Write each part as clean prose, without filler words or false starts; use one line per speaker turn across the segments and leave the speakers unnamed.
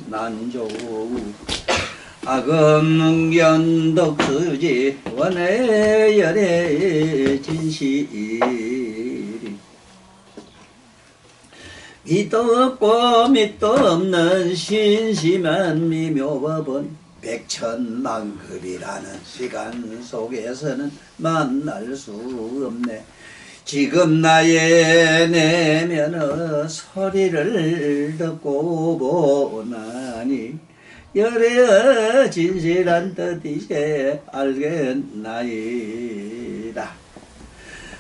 난조 악음문견 덕수지 원해열의 진실이 밑도 없고 밑도 없는 신심한 미묘법은 백천만급이라는 시간 속에서는 만날 수 없네. 지금 나의 내면의 소리를 듣고 보나니 열의 진실한 뜻이제 알겠나이다.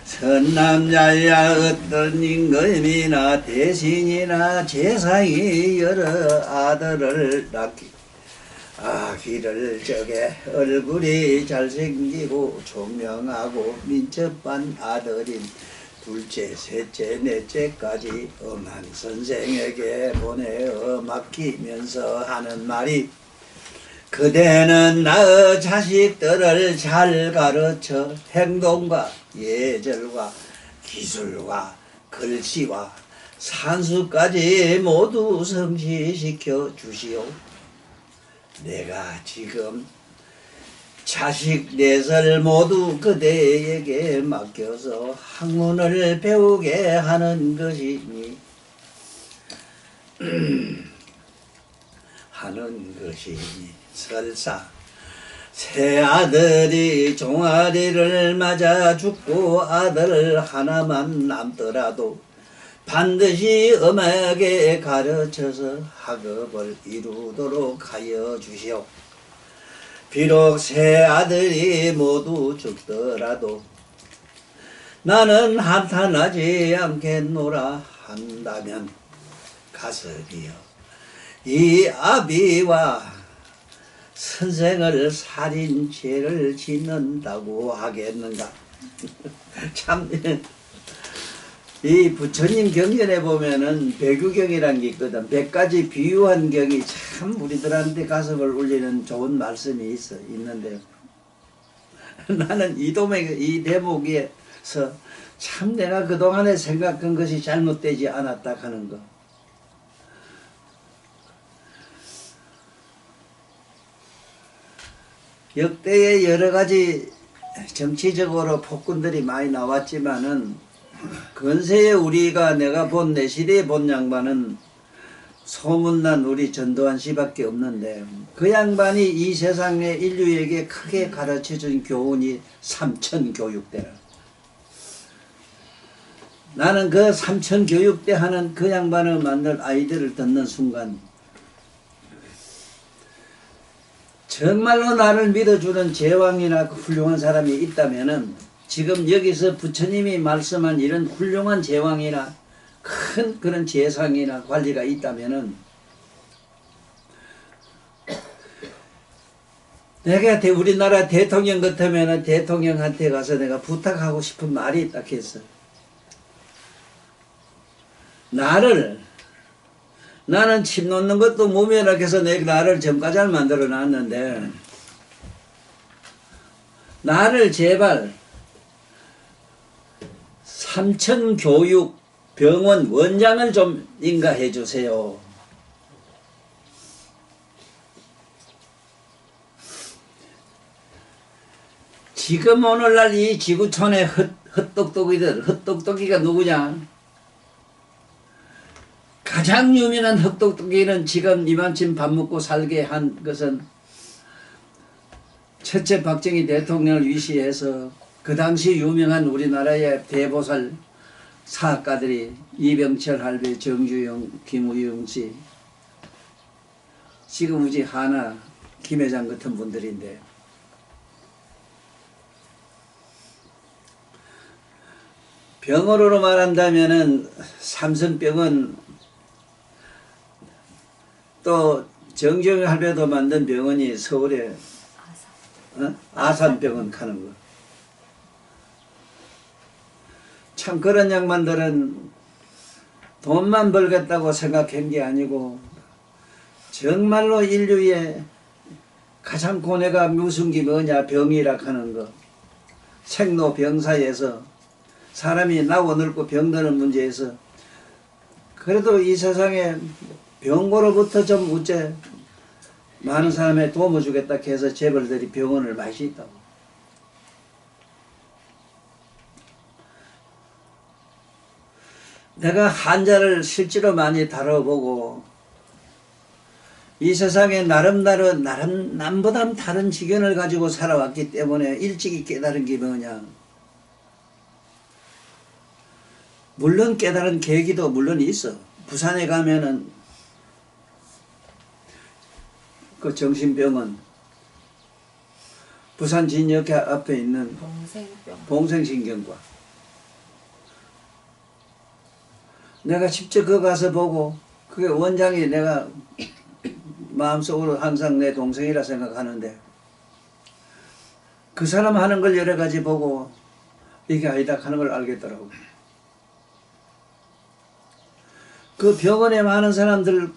선남자야 어떤 임금이나 대신이나 재상이 여러 아들을 낳기를 적에 얼굴이 잘생기고 총명하고 민첩한 아들인 둘째, 셋째, 넷째까지 엄한 선생에게 보내어 맡기면서 하는 말이 그대는 나의 자식들을 잘 가르쳐 행동과 예절과 기술과 글씨와 산수까지 모두 성취시켜 주시오. 내가 지금 자식 넷을 모두 그대에게 맡겨서 학문을 배우게 하는 것이니 설사 새 아들이 종아리를 맞아 죽고 아들 하나만 남더라도 반드시 엄하게 가르쳐서 학업을 이루도록 하여 주시오. 비록 새 아들이 모두 죽더라도 나는 한탄하지 않겠노라 한다면 가설이여 이 아비와 선생을 살인 죄를 짓는다고 하겠는가. 참 이 부처님 경전에 보면은 백유경이라는 게 있거든. 100가지 비유한 경이 참 우리들한테 가슴을 울리는 좋은 말씀이 있는데 나는 이 대목에서 참 내가 그동안에 생각한 것이 잘못되지 않았다 하는 거. 역대에 여러 가지 정치적으로 폭군들이 많이 나왔지만은 근세에 우리가 내가 본 내 시대에 본 양반은 소문난 우리 전두환 씨밖에 없는데 그 양반이 이 세상의 인류에게 크게 가르쳐준 교훈이 삼천교육대라. 나는 그 삼천교육대 하는 그 양반을 만날 아이들을 듣는 순간 정말로 나를 믿어주는 제왕이나 훌륭한 사람이 있다면은 지금 여기서 부처님이 말씀한 이런 훌륭한 제왕이나 큰 그런 재상이나 관리가 있다면은 내가 우리나라 대통령 같으면은 대통령한테 가서 내가 부탁하고 싶은 말이 있다 했어. 나는 침 놓는 것도 무면학해서 나를 점가잘 만들어 놨는데 나를 제발 삼천교육병원 원장을 좀 인가해 주세요. 지금 오늘날 이 지구촌의 헛똑똑이가 누구냐? 가장 유명한 헛똑똑이는 지금 이만큼 밥 먹고 살게 한 것은 첫째 박정희 대통령을 위시해서 그 당시 유명한 우리나라의 대보살 사학가들이 이병철 할배, 정주영, 김우영씨, 지금 우리 하나, 김회장 같은 분들인데 병으로 말한다면은 삼성병은 또 정주영 할배도 만든 병원이 서울에 아산병원 가는 거. 참 그런 양반들은 돈만 벌겠다고 생각한 게 아니고 정말로 인류의 가장 고뇌가 무슨 게 뭐냐 병이라 하는 거. 생로병사에서 사람이 나고 늙고 병드는 문제에서 그래도 이 세상에 병고로부터 좀 우째 많은 사람에 도움을 주겠다 해서 재벌들이 병원을 많이 있다고. 내가 환자를 실제로 많이 다뤄보고 이 세상에 남보다 다른 지견을 가지고 살아왔기 때문에 일찍이 깨달은 게 뭐냐. 물론 깨달은 계기도 물론 있어. 부산에 가면은 그 정신병원 부산 진역회 앞에 있는 봉생신경과 내가 직접 그 가서 보고 그게 원장이 내가 마음속으로 항상 내 동생이라 생각하는데 그 사람 하는 걸 여러 가지 보고 이게 아니다 하는 걸 알겠더라고. 그 병원에 많은 사람들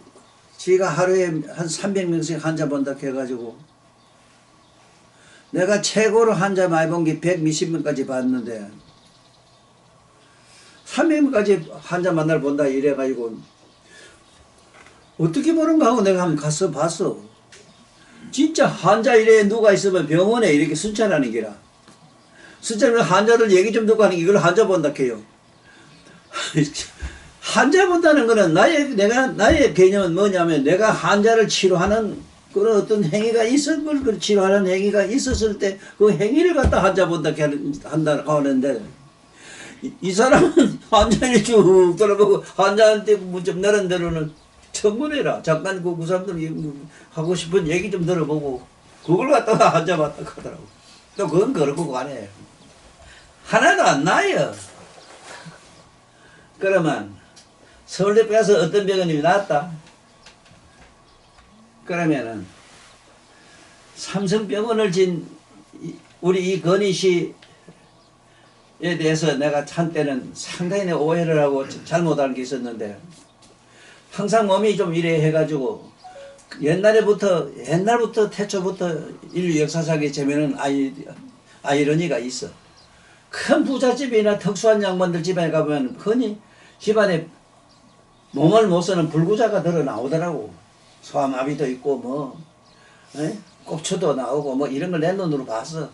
지가 하루에 한 300명씩 환자 본다 해가지고 내가 최고로 환자 많이 본 게 100몇십 명까지 봤는데 300명까지 환자 만날 본다 이래가지고 어떻게 보는가 하고 내가 한번 가서 봤어. 진짜 환자 이래 누가 있으면 병원에 이렇게 순찰하는 게라. 순찰은 환자들 얘기 좀 듣고 하는 게 이걸 환자 본다 해요. 환자 본다는 거는 나의 개념은 뭐냐면 내가 환자를 치료하는 그런 어떤 행위가 있었을 걸 치료하는 행위가 있었을 때 그 행위를 갖다 환자 본다 한다 하는데 이 사람은 환자를 쭉 돌아보고 환자한테 좀 나름대로는 청문회라 잠깐 그 사람들 하고 싶은 얘기 좀 들어보고 그걸 갖다가 환자 봤다 하더라고. 또 그건 그렇고 가네. 하나도 안 나요. 그러면 서울대 가서 어떤 병원이 나왔다. 그러면은 삼성병원을 진 우리 이 건희 씨에 대해서 내가 한때는 상당히 오해를 하고 잘못 알고 있었는데 항상 몸이 좀 이래 해가지고 옛날부터 태초부터 인류 역사상에 재미는 아이러니가 있어. 큰 부잣집이나 특수한 양반들 집안에 가보면 흔히 집안에 몸을 못 쓰는 불구자가 들어 나오더라고. 소아마비도 있고 뭐 꼽추도 나오고 뭐 이런 걸 내 눈으로 봤어.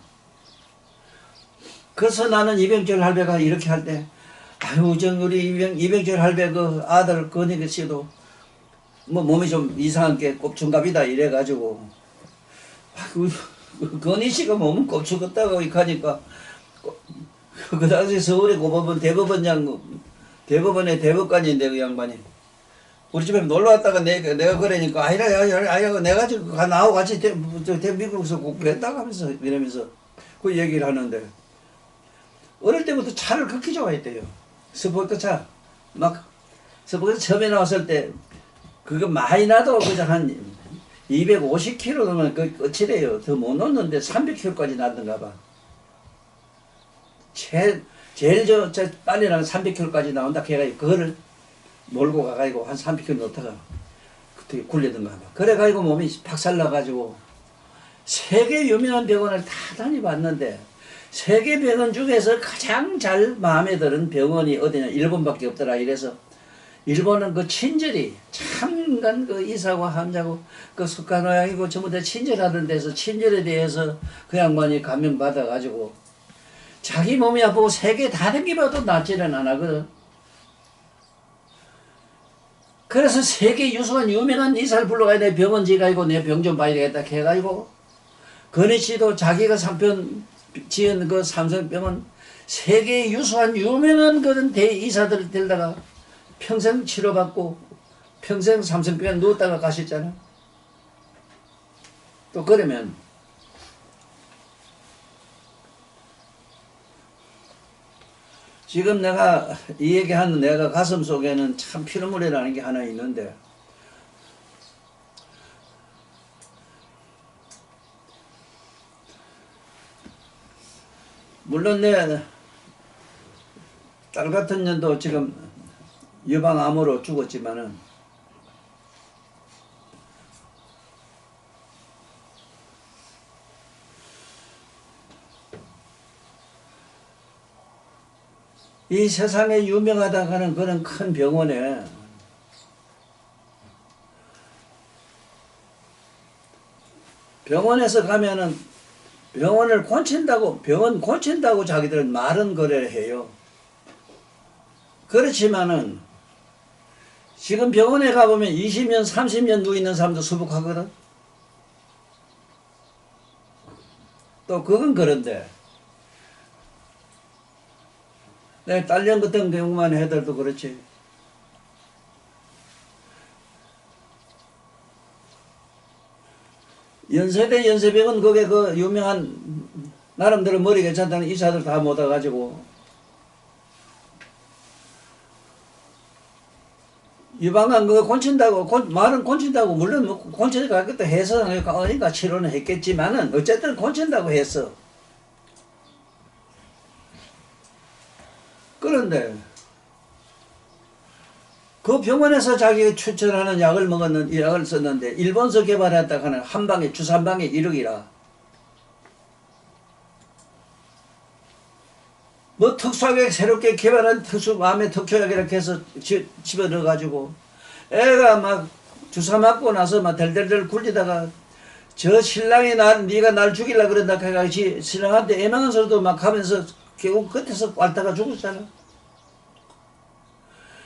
그래서 나는 이병철 할배가 이렇게 할 때 아유 우리 이병철 할배 그 아들 건희 씨도 뭐 몸이 좀 이상한 게 꼽충갑이다 이래가지고 아유 건희 씨가 몸은 꼽추 같다고 이렇게 하니까 그 당시 서울의 고법원 대법원의 대법관인데 그 양반이 우리 집에 놀러 왔다가 내가 그러니까 아이라 내가 지금 나하고 같이 미국에서 공부했다고 하면서 이러면서 그 얘기를 하는데 어릴 때부터 차를 그렇게 좋아했대요. 스포츠차 막 스포츠 처음에 나왔을 때 그거 많이 나도 그저 한 250km 넘으면 그 끝이래요. 더 못 놓는데 300km까지 나던가 봐. 제일 빨리 나는 300km까지 나온다 해가지고 그거를 몰고 가가지고 한 300km 놓다가 그때 굴려던가 봐. 그래가지고 몸이 박살나가지고 세계 유명한 병원을 다 다녀봤는데 세계 병원 중에서 가장 잘 마음에 드는 병원이 어디냐 일본밖에 없더라. 이래서 일본은 그 친절이 참간 그 의사고 환자고 그 숙가노약이고 전부 다 친절하던 데서 친절에 대해서 그 양반이 감명받아가지고 자기 몸이 아프고 세계 다 댕기봐도 낫지는 않았거든. 그래서 세계 유수한 유명한 의사를 불러가야 돼. 병원지 가지고 내 병 좀 봐야 되겠다 해가지고 건희 씨도 자기가 지은 그 삼성병원 세계 유수한 유명한 그런 대의사들을 데려다가 평생 치료받고 평생 삼성병원 누웠다가 가셨잖아. 또 그러면 지금 내가 이 얘기하는 내가 가슴 속에는 참 피눈물이라는 게 하나 있는데 물론 내 딸 같은 년도 지금 유방암으로 죽었지만은 이 세상에 유명하다고 하는 그런 큰 병원에 병원에서 가면은 병원을 고친다고, 병원 고친다고 자기들은 말은 거래를 해요. 그렇지만은 지금 병원에 가보면 20년, 30년 누워있는 사람도 수북하거든. 또 그건 그런데 내 딸년 같은 경우만 해도 그렇지. 연세대 연세병원 거기에 그 유명한 나름대로 머리 괜찮다는 의사들 다 모아가지고 유방암 그거 고친다고 말은 고친다고 물론 뭐 고친다고 그때 해서 그러니까 치료는 했겠지만은 어쨌든 고친다고 했어. 그런데 그 병원에서 자기가 추천하는 약을 썼는데 일본서 개발했다가 하는 한 방에 주사 한 방에 1억이라. 뭐 특수하게 새롭게 개발한 마음의 특효약 이렇게 해서 집어넣어가지고 애가 막 주사 맞고 나서 막 델델델 굴리다가 저 신랑이 네가 날 죽이려 그런다 해가지고 신랑한테 애망한 소리도 막 하면서 결국 끝에서 앓다가 죽었잖아.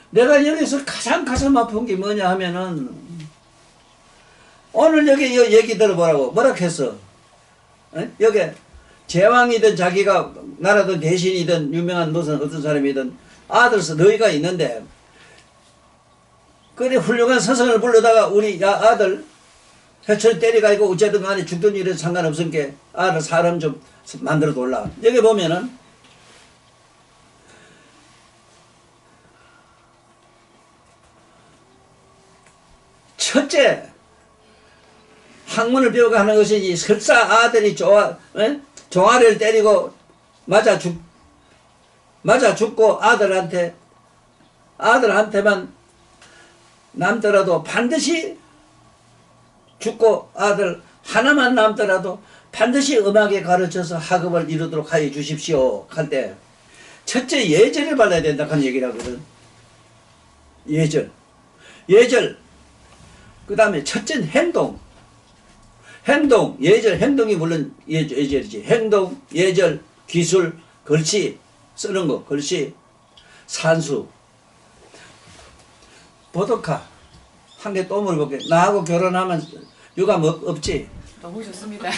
내가 여기서 가장 가슴 아픈 게 뭐냐 하면은 오늘 여기 얘기 들어보라고 뭐라 했어. 여기 제왕이든 자기가 나라든 대신이든 유명한 무슨 어떤 사람이든 아들서 너희가 있는데 그래 훌륭한 스승을 불러다가 우리 아들 해철 때려가지고 어쨌든 간에 죽든 일은 상관없으니까 아들 사람 좀 만들어 돌라. 여기 보면은 첫째 학문을 배우고 하는 것이지 설사 아들이 종아리를 때리고 맞아 죽고 아들한테만 남더라도 반드시 죽고 아들 하나만 남더라도 반드시 음악에 가르쳐서 학업을 이루도록 하여 주십시오 할 때 첫째 예절을 발라야 된다 하는 얘기를 하거든. 예절 그 다음에 첫째는 행동, 예절, 행동이 물론 예절이지. 행동, 예절, 기술, 글씨, 쓰는 거, 글씨, 산수. 보드카. 한 개 또 물어볼게. 나하고 결혼하면 유감 없지?
너무 좋습니다.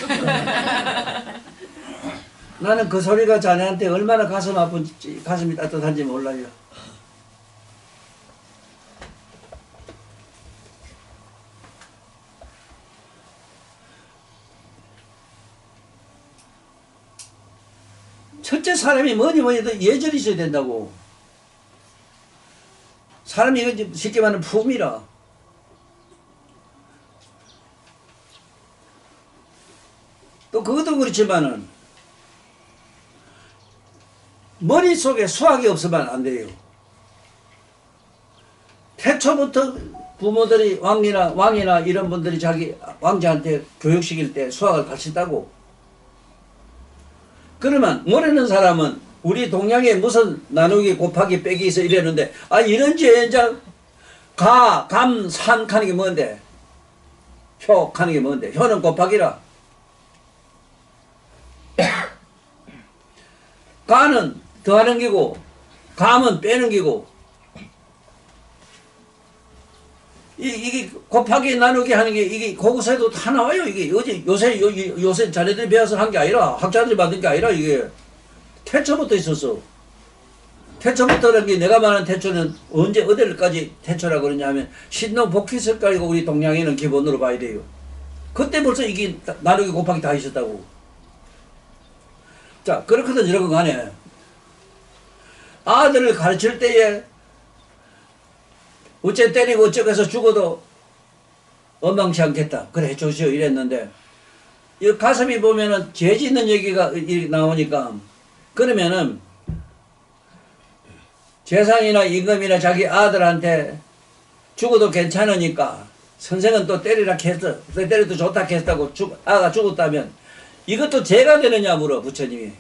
나는 그 소리가 자네한테 얼마나 가슴이 따뜻한지 몰라요. 첫째 사람이 뭐니 해도 예절이 있어야 된다고. 사람이 이거 쉽게 말하면 품이라. 또 그것도 그렇지만은 머릿속에 수학이 없으면 안 돼요. 태초부터 부모들이 왕이나 이런 분들이 자기 왕자한테 교육시킬 때 수학을 가르친다고. 그러면 모르는 사람은 우리 동양에 무슨 나누기 곱하기 빼기 있어 이랬는데 이런지 연장 감, 산 하는 게 뭔데? 효 하는 게 뭔데? 효는 곱하기라. 가는 더하는 기고 감은 빼는 기고 이게 곱하기 나누기 하는 게 이게 고고세도 다 나와요. 이게 요새 자네들이 배워서 한 게 아니라 학자들이 만든 게 아니라 이게 태초부터 있었어. 태초부터라는 게 내가 말하는 태초는 언제 어디까지 태초라고 그러냐면 신농 복희설까지고 우리 동양에는 기본으로 봐야 돼요. 그때 벌써 이게 나누기 곱하기 다 있었다고. 자 그렇거든 이러건 간에 아들을 가르칠 때에 어째 때리고 어쩌고 해서 죽어도 원망치 않겠다. 그래 해주시오 이랬는데 이 가슴이 보면은 죄 짓는 얘기가 나오니까 그러면은 재산이나 임금이나 자기 아들한테 죽어도 괜찮으니까 선생은 또 때리라 했어. 때려도 좋다 했다고 아가 죽었다면 이것도 죄가 되느냐 물어 부처님이.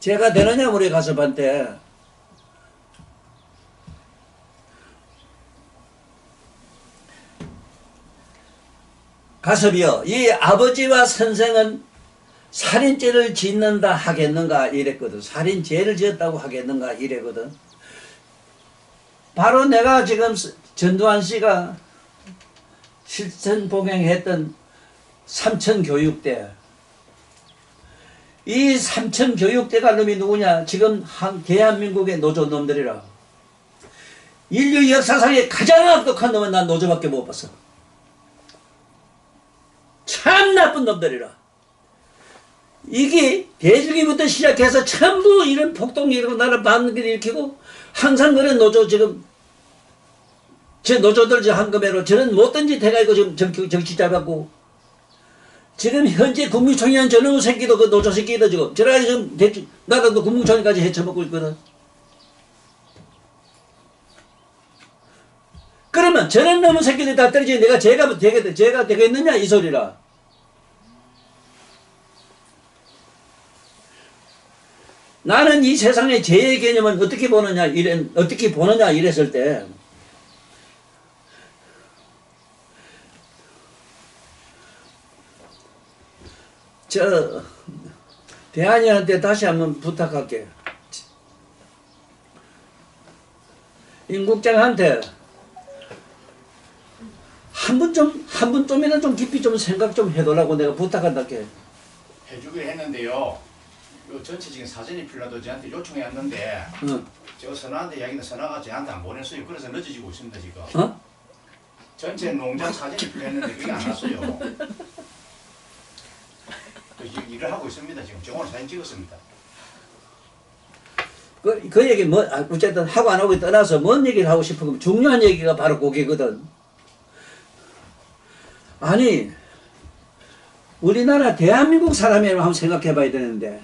죄가 되느냐 물어 가섭한테. 가섭이여, 이 아버지와 선생은 살인죄를 짓는다 하겠는가 이랬거든. 살인죄를 지었다고 하겠는가 이랬거든. 바로 내가 지금 전두환 씨가 실천 봉행했던 삼천교육대, 이 삼천교육대가 놈이 누구냐? 지금 대한민국의 노조놈들이라. 인류 역사상에 가장 악독한 놈은 난 노조밖에 못 봤어. 참 나쁜 놈들이라. 이게 대중이부터 시작해서 전부 이런 폭동 일으키고 나라 반기를 일으키고 항상 그런 노조 지금 제 노조들 저 한금에로 저는 못된 짓 해가지고 지금 정치 잡았고 지금 현재 국무총리한 저놈의 새끼도 그 노조 새끼도 지금 저래가 지금 대충 나라도 국무총리까지 헤쳐먹고 있거든. 그러면 저런 놈의 새끼들 다 떨어지면 내가 제가 되겠느냐 이 소리라. 나는 이 세상의 죄의 개념은 어떻게 보느냐 이랬을 때 대한이한테 다시 한번 부탁할게. 임 국장한테 한 번쯤이나 좀 깊이 좀 생각 좀 해달라고 내가 부탁한다게.
해주기로 했는데요. 요 전체적인 사전이 필요하다고 저한테 요청해왔는데 저 선아한테 이야기는 선아가 저한테 안 보냈어요. 그래서 늦어지고 있습니다 지금. 전체 농장 사전이 필요했는데 그게 안 왔어요. 일을 하고 있습니다. 지금 정원 사진 찍었습니다.
그 얘기 어쨌든 하고 안 하고 떠나서 뭔 얘기를 하고 싶은 중요한 얘기가 바로 그게거든. 아니 우리나라 대한민국 사람이라고 한번 생각해 봐야 되는데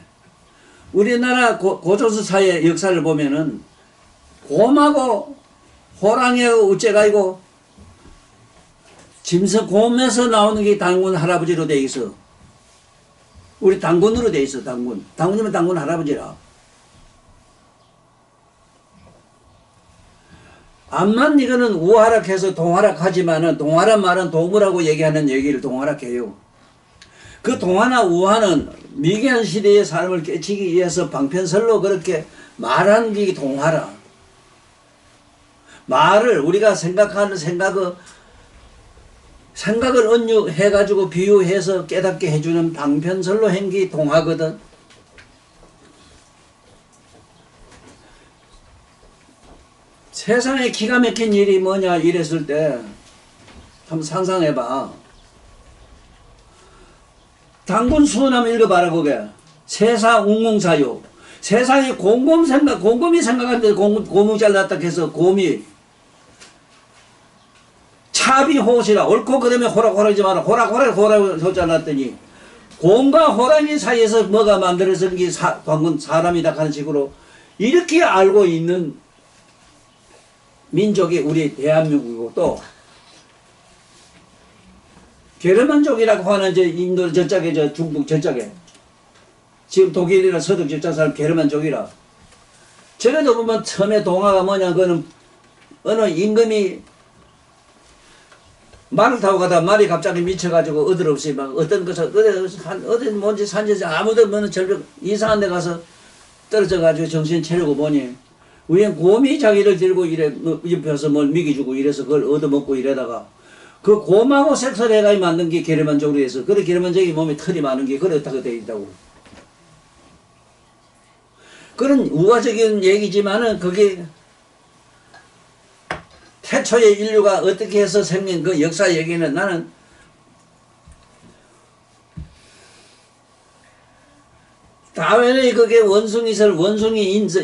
우리나라 고조선 사회 역사를 보면은 곰하고 호랑이하고 우째가이고 짐승 곰에서 나오는 게 당군 할아버지로 돼 있어. 우리 당군으로 돼 있어. 당군이면 당군 할아버지라. 암만 이거는 우하락해서 동하락하지만은 동하란 말은 동물하고 얘기하는 얘기를 동하락해요. 그 동하나 우하는 미개한 시대의 사람을 깨치기 위해서 방편설로 그렇게 말하는 게 동하라. 말을 우리가 생각하는 생각을 은유해가지고 비유해서 깨닫게 해주는 방편설로 행기 동하거든. 세상에 기가 막힌 일이 뭐냐 이랬을 때 한번 상상해봐. 당군 수훈 한번 읽어봐라 그게. 세사 웅웅사유. 세상에 곰곰이 생각하는데 곰이 잘났다 해서 곰이 차비호시라 옳고 그러면 호락호락하지 마라. 호락호락 잘났더니 곰과 호랑이 사이에서 뭐가 만들어진 게 방금 사람이다 하는 식으로 이렇게 알고 있는 민족이 우리 대한민국이고 또 게르만족이라고 하는 인도 저쪽에 중북 저쪽에 지금 독일이나 서독 저쪽 사람 게르만족이라. 저래도 보면 처음에 동화가 뭐냐 그거는 어느 임금이 말을 타고 가다 말이 갑자기 미쳐가지고 어디없이 막 어떤 것을 어디 뭔지 산지에서 아무도 없는 절벽 이상한 데 가서 떨어져가지고 정신 차리고 보니 위에 곰이 자기를 들고 이래 옆에서 뭘 미기주고 이래서 그걸 얻어먹고 이래다가 그 곰하고 섹스를 해가지고 만든 게 게르만족으로 해서 그래 게르만족이 몸에 털이 많은 게 그렇다고 되어 있다고. 그런 우화적인 얘기지만은 그게 태초의 인류가 어떻게 해서 생긴 그 역사 얘기는 나는 다윈의 그게 원숭이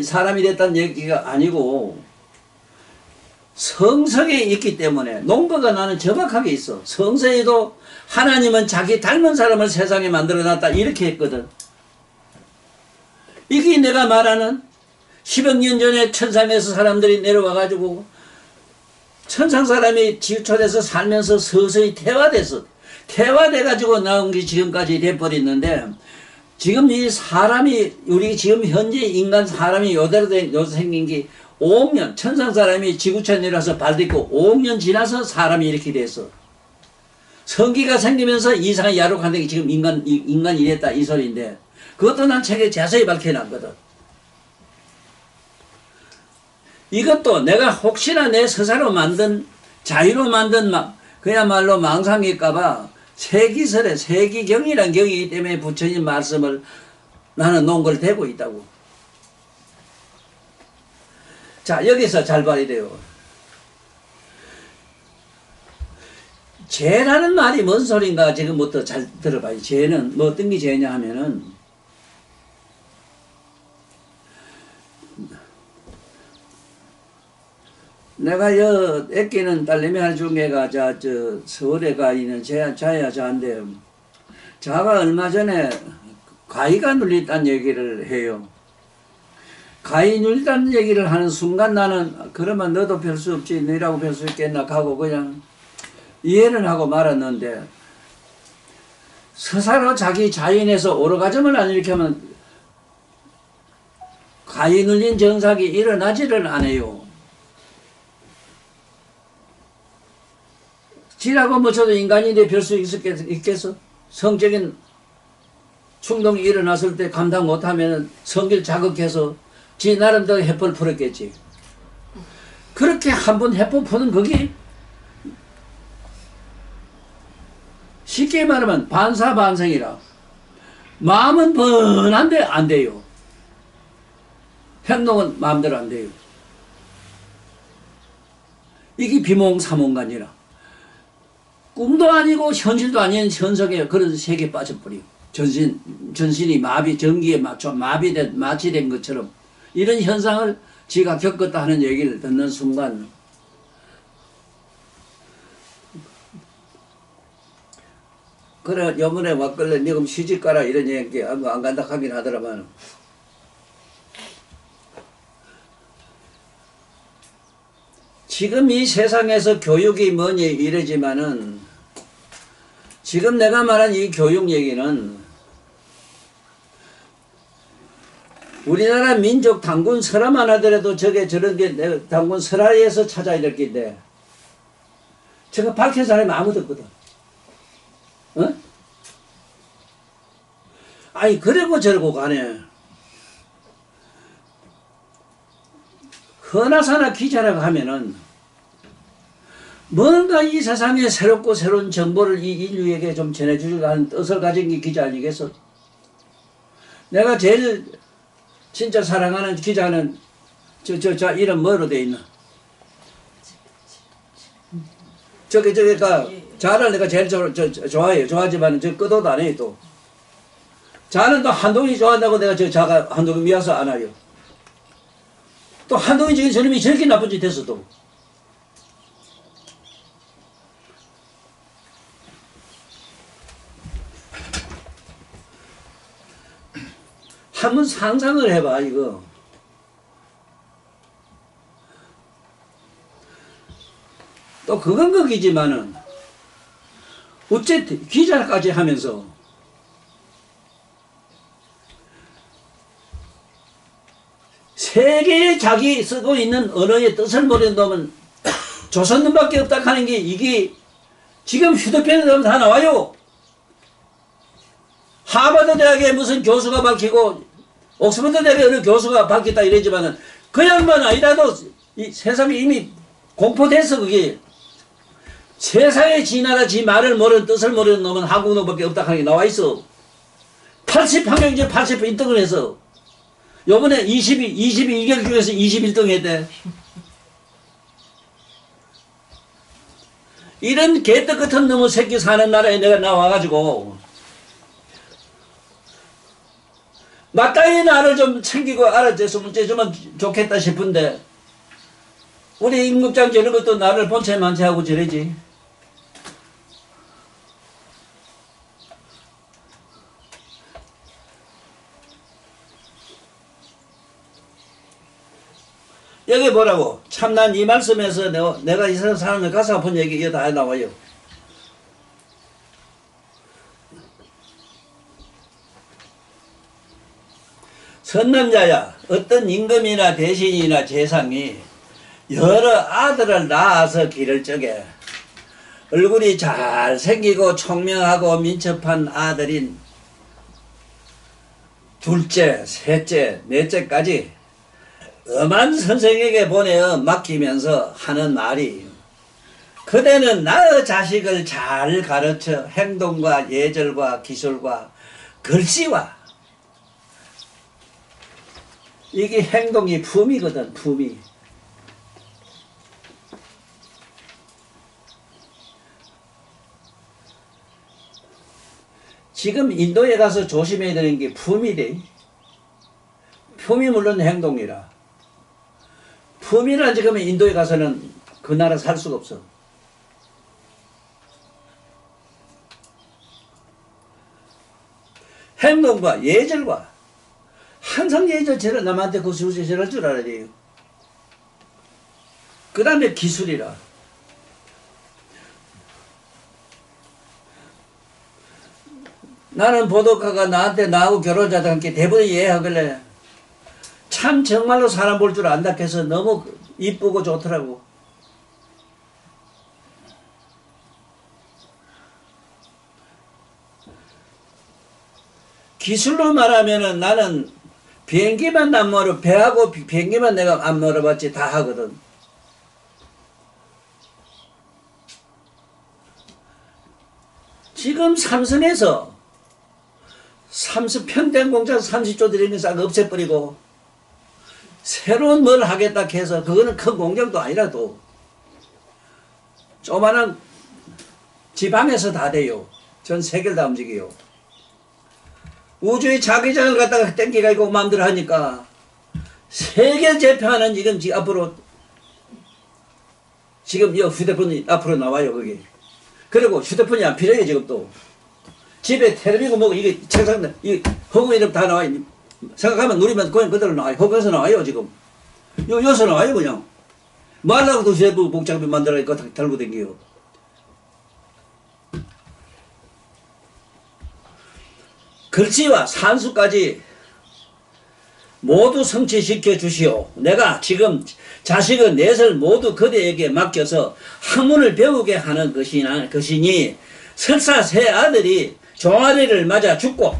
사람이 됐다는 얘기가 아니고 성서에 있기 때문에 논거가 나는 정확하게 있어. 성서에도 하나님은 자기 닮은 사람을 세상에 만들어놨다 이렇게 했거든. 이게 내가 말하는 10억 년 전에 천상에서 사람들이 내려와가지고 천상 사람이 지구촌에서 살면서 서서히 태화돼가지고 나온 게 지금까지 돼버렸는데 지금 이 사람이 우리 지금 현재 인간 사람이 요대로 생긴 게 5억 년 천상 사람이 지구촌에 내려와서 발 딛고 5억 년 지나서 사람이 이렇게 됐어. 성기가 생기면서 이상이 야록한데 지금 인간이 이랬다 이 소리인데 그것도 난 책에 자세히 밝혀놨거든. 이것도 내가 혹시나 내 서사로 만든 자유로 만든 그야말로 망상일까봐 세기설에 세기경이라는 경이기 때문에 부처님 말씀을 나는 놓은 걸 대고 있다고. 자, 여기서 잘 봐야 돼요. 죄라는 말이 뭔 소린가 지금부터 잘 들어봐요. 죄는 뭐 어떤 게 죄냐 하면은 내가 애끼는 딸내미 한 중에가 서울에 가 있는 자야 자인데 자가 얼마 전에 가위가 눌렸다는 얘기를 해요. 가위 눌렸다는 얘기를 하는 순간 나는 그러면 너도 별 수 없지 너희라고 별 수 있겠나 하고 그냥 이해를 하고 말았는데 스스로 자기 자인에서 오르가즘을 안 일으키면 가위 눌린 정삭이 일어나지를 않아요. 지라고 뭐 저도 인간인데 별 수 있겠어? 성적인 충동이 일어났을 때 감당 못하면 성기를 자극해서 지 나름대로 해법을 풀었겠지. 그렇게 한번 해법 푸는 거기 쉽게 말하면 반사반성이라. 마음은 번한데 안 돼요. 행동은 마음대로 안 돼요. 이게 비몽사몽간이라. 꿈도 아니고 현실도 아닌 현석에 그런 세계에 빠져버리고 전신이 전기에 마취된 것처럼 이런 현상을 지가 겪었다 하는 얘기를 듣는 순간 그래 요번에 왔길래 니 그럼 시집 가라 이런 얘기 안 간다 하긴 하더라만 지금 이 세상에서 교육이 뭐니 이러지만은 지금 내가 말한 이 교육 얘기는 우리나라 민족 단군 설화만 하더라도 저게 저런 게 단군 설화에서 찾아야 될 건데 저거 밝힌 사람이 아무도 없거든. 어? 아니 그러고 저러고 가네. 허나사나 기자라고 하면은 뭔가 이 세상에 새롭고 새로운 정보를 이 인류에게 좀 전해주려고 하는 뜻을 가진 게 기자 아니겠어? 내가 제일 진짜 사랑하는 기자는 저 이름 뭐로 돼 있나? 저기가 자를 내가 제일 좋아해요. 좋아하지만 저 끄도도 안 해요 또. 자는 또 한동이 좋아한다고 내가 저 자가 한동이 미워서 안 해요. 또 한동이 저기 저놈이 저렇게 나쁜 짓 했어 또. 한번 상상을 해봐 이거. 또 그건 거기지만은 어째 기자까지 하면서 세계에 자기 쓰고 있는 언어의 뜻을 모르는 놈은 조선놈밖에 없다 하는 게 이게 지금 휴대폰에 넣으면 다 나와요. 하버드 대학에 무슨 교수가 밝히고 옥스퍼드 대학에 어느 교수가 밝혔다 이러지만은 그 양반 아니라도 이 세상에 이미 공포돼서 그게 세상에 지 나라 지 말을 모르는 뜻을 모르는 놈은 한국 놈밖에 없다 하는 게 나와있어. 80학년제 80 1등을 해서 요번에 22개월 중에서 21등 했대. 이런 개떡 같은 놈의 새끼 사는 나라에 내가 나와가지고 마땅히 나를 좀 챙기고 알아줬으면 좋겠다 싶은데 우리 임국장 저런 것도 나를 본체만체하고 저러지. 여기 뭐라고? 참난 이 말씀에서 내가 이 세상 사는 가슴 아픈 얘기 이거 다 나와요. 선남자야 어떤 임금이나 대신이나 재상이 여러 아들을 낳아서 기를 적에 얼굴이 잘생기고 총명하고 민첩한 아들인 둘째, 셋째, 넷째까지 엄한 선생에게 보내어 맡기면서 하는 말이 그대는 나의 자식을 잘 가르쳐 행동과 예절과 기술과 글씨와 이게 행동이 품이거든, 품이. 지금 인도에 가서 조심해야 되는 게 품이래. 품이 물론 행동이라. 품이라 지금 인도에 가서는 그 나라 살 수가 없어. 행동과 예절과 항상 예절처럼 남한테 그 수제절할 줄 알아야 돼요. 그 다음에 기술이라. 나는 보도카가 나하고 결혼하자도 함께 대부분 이해하길래 참 정말로 사람 볼 줄 안다 해서 너무 이쁘고 좋더라고. 기술로 말하면은 나는 비행기만 안 멀어, 배하고 비행기만 내가 안 멀어봤지 다 하거든. 지금 삼성에서 평택 공장 30조 들이는 싹 없애버리고 새로운 뭘 하겠다 해서 그거는 큰 공장도 아니라도 조만한 지방에서 다 돼요. 전 세계를 다 움직여요. 우주의 자기장을 갖다가 땡기가지고 마음대로 하니까 세계 제패하는 지금 앞으로 지금 이 휴대폰이 앞으로 나와요. 거기. 그리고 휴대폰이 안 필요해요. 지금 또 집에 텔레비고 뭐고 이게 책상 이 허공 이름 다 나와요. 생각하면 누리면 그냥 그대로 나와요. 허공에서 나와요. 지금 여기서 나와요. 그냥 말라고도 휴대폰 복잡히 만들어 이거 달고 댕겨요. 글씨와 산수까지 모두 성취시켜 주시오. 내가 지금 자식의 넷을 모두 그대에게 맡겨서 학문을 배우게 하는 것이니 설사 세 아들이 종아리를 맞아 죽고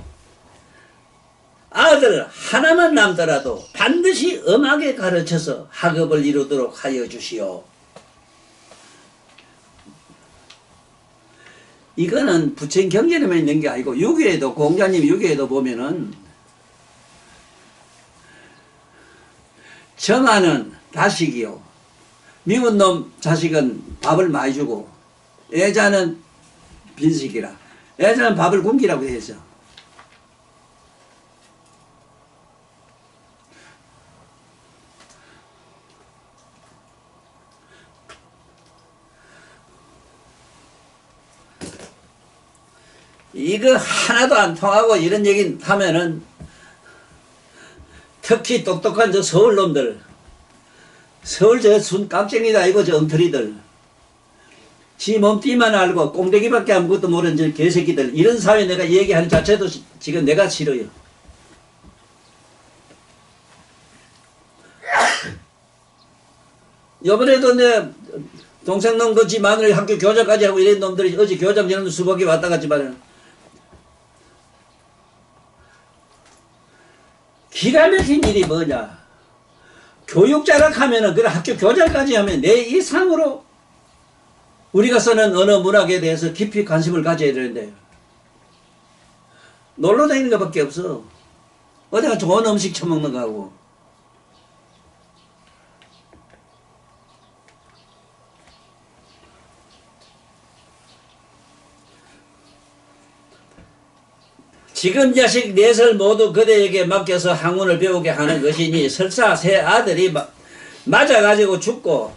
아들 하나만 남더라도 반드시 엄하게 가르쳐서 학업을 이루도록 하여 주시오. 이거는 부처님 경전에만 있는 게 아니고 유교에도 공자님 유교에도 보면은 정아는 다식이요. 미운 놈 자식은 밥을 많이 주고 애자는 빈식이라. 애자는 밥을 굶기라고 해서. 이거 하나도 안 통하고 이런 얘기 하면은 특히 똑똑한 저 서울 놈들, 서울 저 순 깜쟁이다 이거 저 엉터리들, 지 몸띠만 알고 꽁대기밖에 아무것도 모르는 저 개새끼들, 이런 사회 내가 얘기하는 자체도 지금 내가 싫어요. 요번에도 내 동생 놈 그 지 마누라 학교 교장까지 하고 이런 놈들이 어제 교장 이런 수박이 왔다 갔지만 기가 막힌 일이 뭐냐. 교육자락하면은 그래 학교 교장까지 하면 내 이상으로 우리가 쓰는 언어 문학에 대해서 깊이 관심을 가져야 되는데 놀러 다니는 것밖에 없어. 어디가 좋은 음식 처먹는 거하고. 지금 자식 넷을 모두 그대에게 맡겨서 학문을 배우게 하는 것이니 설사 세 아들이 맞아가지고 죽고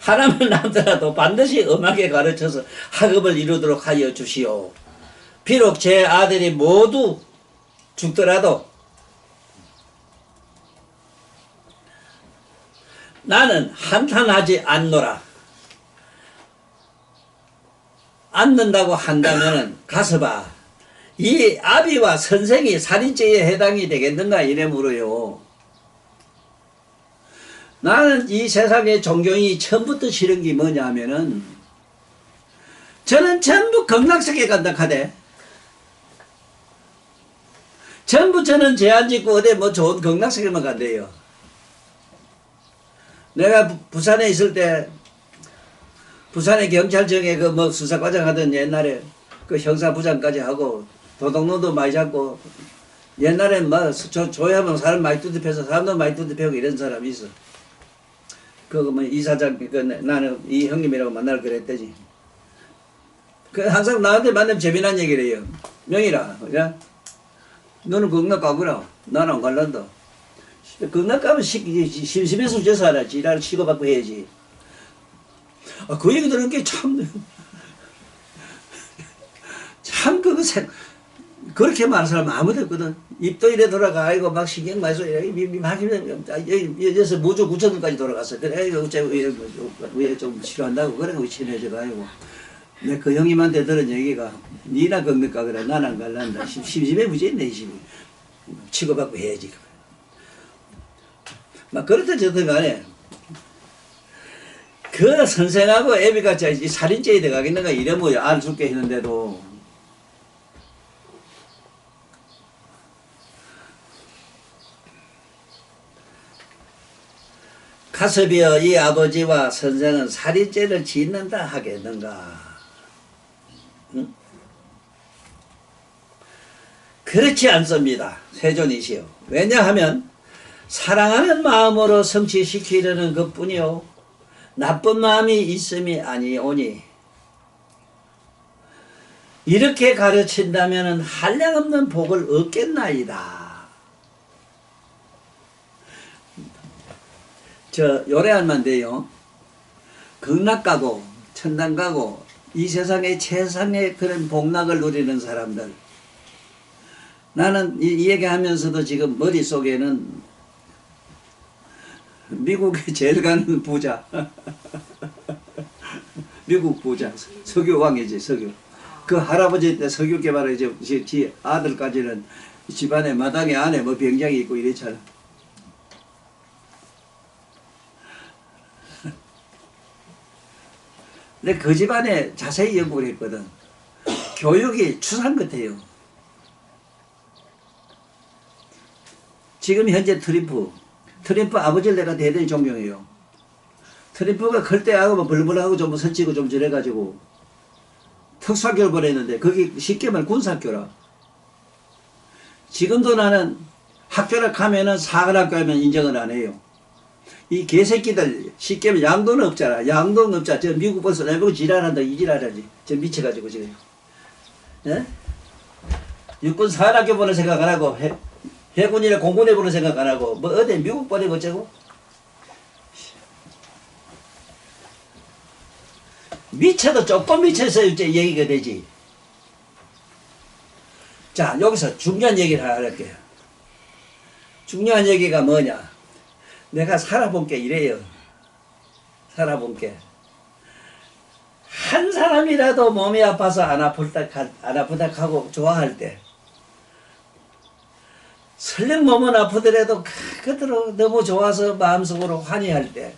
하나만 남더라도 반드시 엄하게 가르쳐서 학업을 이루도록 하여 주시오. 비록 제 아들이 모두 죽더라도 나는 한탄하지 않노라. 않는다고 한다면 가서 봐. 이 아비와 선생이 살인죄에 해당이 되겠는가 이래 물어요. 나는 이 세상의 존경이 처음부터 싫은 게 뭐냐 하면은 저는 전부 극락세계 간다 카대. 전부 저는 제한 짓고 어디 뭐 좋은 극락세계만 간대요. 내가 부산에 있을 때 부산의 경찰청에 그 뭐 수사과장 하던 옛날에 그 형사부장까지 하고 도둑놈도 많이 잡고 옛날엔 막 조회하면 사람 많이 두드려서 사람도 많이 두드려고 이런 사람이 있어. 그거 뭐 이사장 그 나는 이 형님이라고 만날 그랬더니 그 항상 나한테 만나면 재미난 얘기를 해요. 명희라, 야, 너는 극락 가거라. 나는 안 갈란다. 극락 가면 심심해서 져서 하라. 지랄 치고받고 해야지. 아, 그 얘기 들은 게 참, 참 그거 그렇게 말하는 사람 아무도 없거든. 입도 이래 돌아가. 아이고, 막 신경 많이 써. 여기서 무주 구천까지 돌아갔어. 그래, 왜 좀 싫어한다고. 그래, 친해져가지고. 내가 그 형님한테 들은 얘기가, 니나 극락 가거라. 나는 안 갈란다. 심심해 무지했네, 이 집이. 치고받고 해야지. 막 그렇다 저든 간에, 그 선생하고 애비가 살인죄에 들어가겠는가 이러면 알 죽게 했는데도 가섭이여 이 아버지와 선생은 살인죄를 짓는다 하겠는가? 응? 그렇지 않습니다. 세존이시여. 왜냐하면 사랑하는 마음으로 성취시키려는 것뿐이요 나쁜 마음이 있음이 아니오니 이렇게 가르친다면 한량없는 복을 얻겠나이다. 저 요래할만 돼요. 극락 가고 천당 가고 이 세상의 최상의 그런 복락을 누리는 사람들. 나는 이 얘기하면서도 지금 머릿속에는 미국에 제일 가는 부자 미국 부자 석유왕이지. 석유 그 할아버지 때 석유 개발에 지 아들까지는 집안에 마당에 안에 뭐 병장이 있고 이랬잖아. 근데 그 집안에 자세히 연구를 했거든. 교육이 추상 같아요. 지금 현재 트럼프 아버지를 내가 대단히 존경해요. 트럼프가 클 때하고 뭐 벌벌하고 좀 설치고 좀 저래가지고 특수학교를 보냈는데 거기 쉽게 말하면 군사학교라. 지금도 나는 학교를 가면은 사관학교 하면 인정을 안 해요. 이 개새끼들 쉽게 말하면 양도는 없잖아. 양도는 없잖아. 저 미국 버스 내보고 지랄한다 이 지랄하지. 저 미쳐가지고 지금. 예? 육군 사관학교 보는 생각 안 하고 해군이나 공군에 보는 생각 안 하고 뭐 어디 미국 보내고 어쩌고 미쳐도 조금 미쳐서 이제 얘기가 되지. 자 여기서 중요한 얘기를 하나 할게요. 중요한 얘기가 뭐냐. 내가 살아본 게 이래요. 살아본 게 한 사람이라도 몸이 아파서 안 아프다 하고 좋아할 때 설령 몸은 아프더라도 그대로 너무 좋아서 마음속으로 환희할 때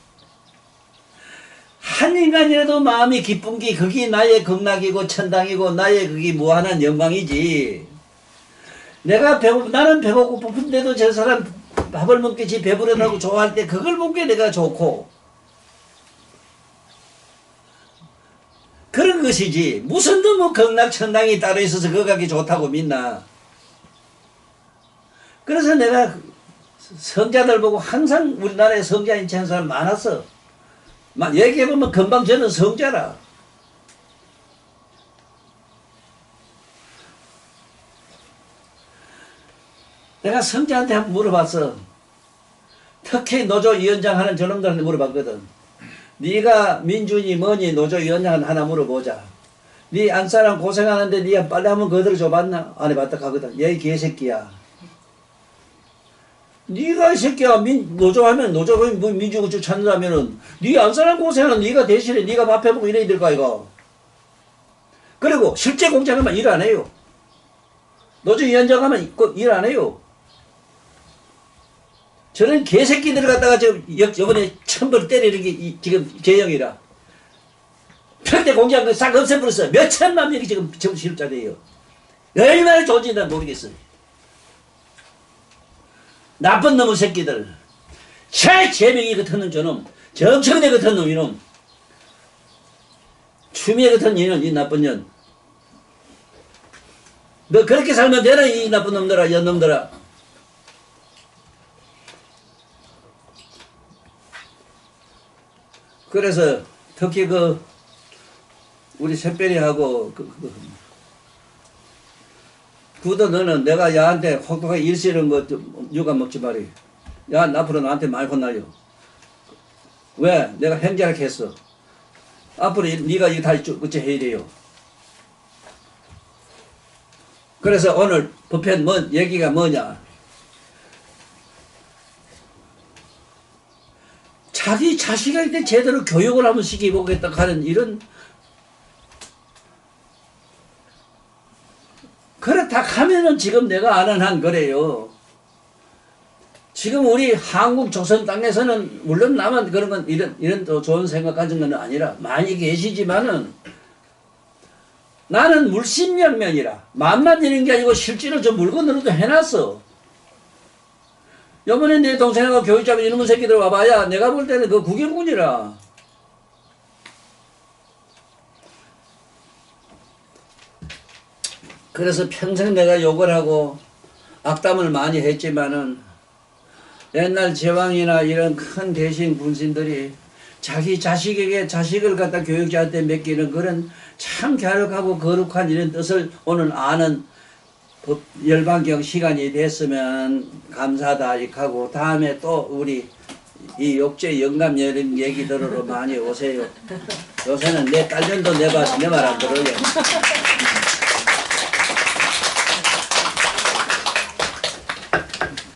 한 인간이라도 마음이 기쁜 게 그게 나의 극락이고 천당이고 나의 그게 무한한 영광이지. 나는 배고고 고픈데도 저 사람 밥을 먹겠지 배부르다고 좋아할 때 그걸 본 게 내가 좋고 그런 것이지. 무슨 뭐 극락 천당이 따로 있어서 그거가 좋다고 믿나. 그래서 내가 성자들 보고 항상 우리나라에 성자인 척한 사람 많았어. 막 얘기해보면 금방 저는 성자라. 내가 성자한테 한번 물어봤어. 특히 노조위원장 하는 저놈들한테 물어봤거든. 네가 민준이 뭐니 노조위원장 하나 물어보자. 네 안사람 고생하는데 네가 빨리 한번 거들어 줘봤나? 안 해봤다 하거든. 얘 개새끼야. 네가 이 새끼야 노조하면 민주구축 찾는다면은 네 안사람 고생하는 네가 대신에 네가 밥 해먹고 이래야 될 거 이거. 그리고 실제 공장하면 일 안 해요. 노조위원장 하면 일 안 해요. 저는 개새끼들 갖다가 이번에 천벌 때리는 게 지금 재영이라. 평대 공개한 거 싹 없애버렸어. 몇 천만 명이 지금 실업자리에요. 얼마나 좋은지 난 모르겠어요. 나쁜 놈의 새끼들. 최재명이 같은 저놈. 정청래 같은 놈 이놈. 추미애 같은 이놈 이 나쁜 년. 너 그렇게 살면 되나 이 나쁜 놈들아 연놈들아. 그래서 특히 우리 새별이하고 구도 너는 내가 야한테 혹독하게 일시는 거 육아 먹지 말이. 야 앞으로 나한테 많이 혼날려. 왜? 내가 행자를 했어. 앞으로 네가 이거 다 어째 해야 돼요. 그래서 오늘 법회 얘기가 뭐냐. 자기 자식에게 제대로 교육을 한번 시켜보겠다 하는 이런 그렇다 하면은 지금 내가 아는 한 거래요. 지금 우리 한국 조선 땅에서는 물론 나만 그런 건 이런 또 좋은 생각 가진 건 아니라 많이 계시지만은 나는 물심양면이라 맘만 되는 게 아니고 실제로 저 물건으로도 해놨어. 요번에 내 동생하고 교육자분 이놈의 새끼들 와봐야 내가 볼 때는 그 구경꾼이라. 그래서 평생 내가 욕을 하고 악담을 많이 했지만은 옛날 제왕이나 이런 큰 대신 군신들이 자기 자식에게 자식을 갖다 교육자한테 맡기는 그런 참 갸륵하고 거룩한 이런 뜻을 오늘 아는 열반경 시간이 됐으면 감사하다 하고 다음에 또 우리 이 욕제 영감 여름 얘기 들으러 많이 오세요. 요새는 내 딸년도 내 말 안 들어요.